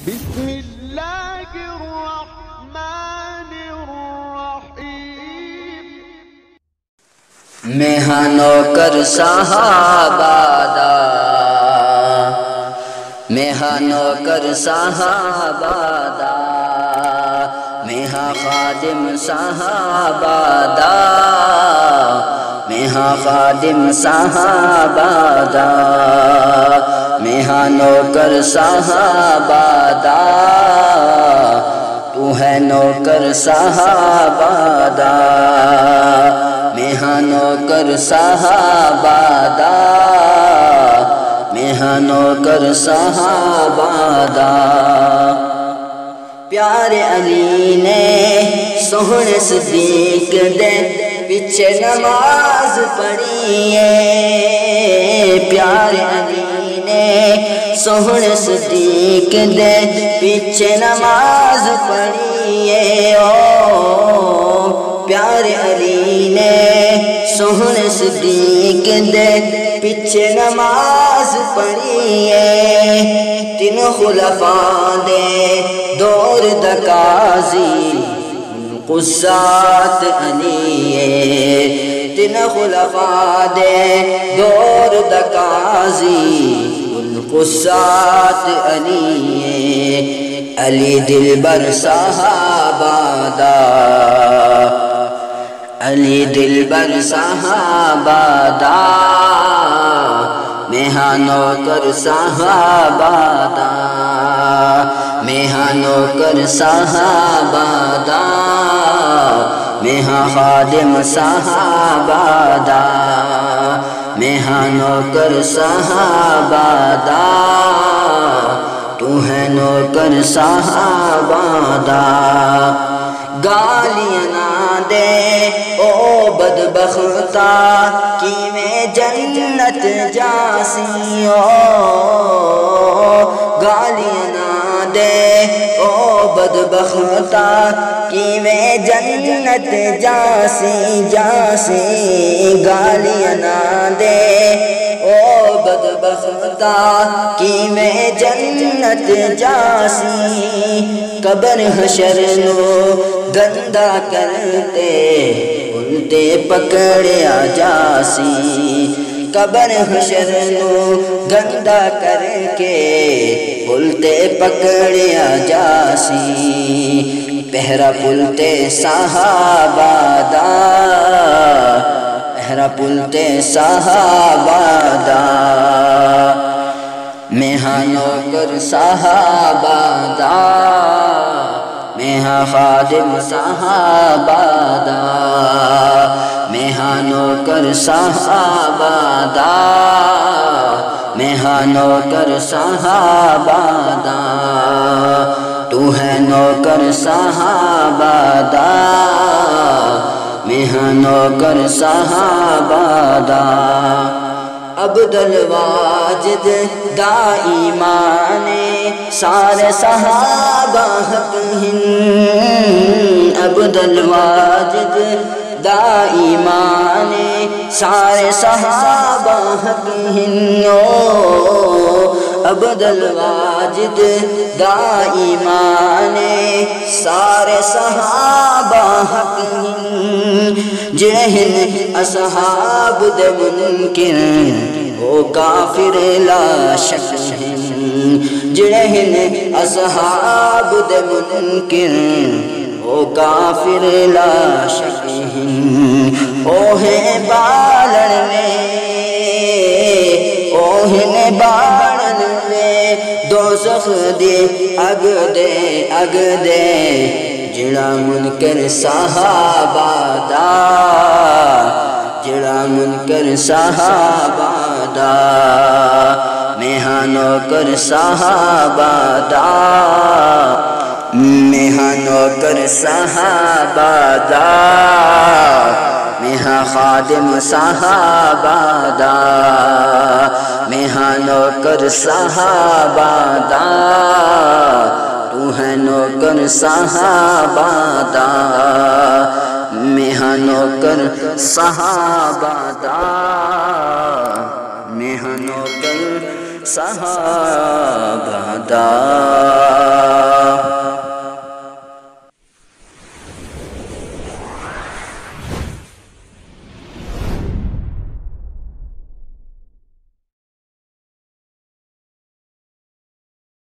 بسم اللہ الرحمن الرحیم۔ میں ہاں نوکر صحابہ دا، میں ہاں نوکر صحابہ دا، میں ہاں خادم صحابہ دا، میں ہاں خادم صحابہ دا، میں ہاں نوکر صحابہ دا، تو ہے نوکر صحابہ دا، میں ہاں نوکر صحابہ دا، میں ہاں نوکر صحابہ دا۔ پیارے علی نے سوہنے صدیق دے پیچھے نماز پڑھی ہے، پیارے علی نے سوہنے صدیق دے پیچھے نماز پڑھی ہے، پیارے علی نے سوہنے صدیق دے پیچھے نماز پڑھی ہے، تین خلفاء دے دور دا قاضی قصات علی ہے، تین خلفاء دے دور دا قاضی قصات علی ہے، علی دلبر صحابہ دا، علی دلبر صحابہ دا، میں ہاں نوکر صحابہ دا، میں ہاں نوکر صحابہ دا، میں ہاں خادم صحابہ دا، میں ہاں نوکر صحابہ دا، تو ہے نوکر صحابہ دا۔ گالیاں نہ دے او بدبختا کی میں جنت جاسی، گالیاں نہ دے او بدبختا کی میں جنت جاسی جاسی، گالیاں نہ دے او بدبختا کی میں جنت جاسی، قبر حشر نو گندا کرتے الٹے پکڑیا جاسی، قبر حشر نو گندا کر کے الٹے پکڑیا جاسی، پہرا پلتے صحابہ دا، پہرا پلتے صحابہ دا، میں ہاں نوکر صحابہ دا، میں ہاں خادم صحابہ دا، میں ہاں نوکر صحابہ دا، میں ہاں نوکر صحابہ دا، تو ہے نوکر صحابہ دا، میں ہاں نوکر صحابہ دا۔ عبدالواجد دا ایمان سارے صحابہ حق ہیں، عبدالواجد دا ایمان سارے صحابہ حق ہیں، عبدالواجد دا ایمان سارے صحابہ حق ہیں، جہن اصحاب دے منکر وہ کافر لا شک ہیں، جہن اصحاب دے منکر وہ کافر لا شک ہیں، اوہے بالن میں اوہن بالن میں دوزخ دی اگ دے اگ دے، جڑا منکر صحابہ دا، جڑا منکر صحابہ دا، میں ہاں نوکر صحابہ دا، میں ہاں نوکر صحابہ دا، میں ہاں خادم صحابہ دا، میں ہاں نوکر صحابہ دا، تو ہے نوکر صحابہ دا، میں ہاں نوکر صحابہ دا، میں ہاں نوکر صحابہ دا۔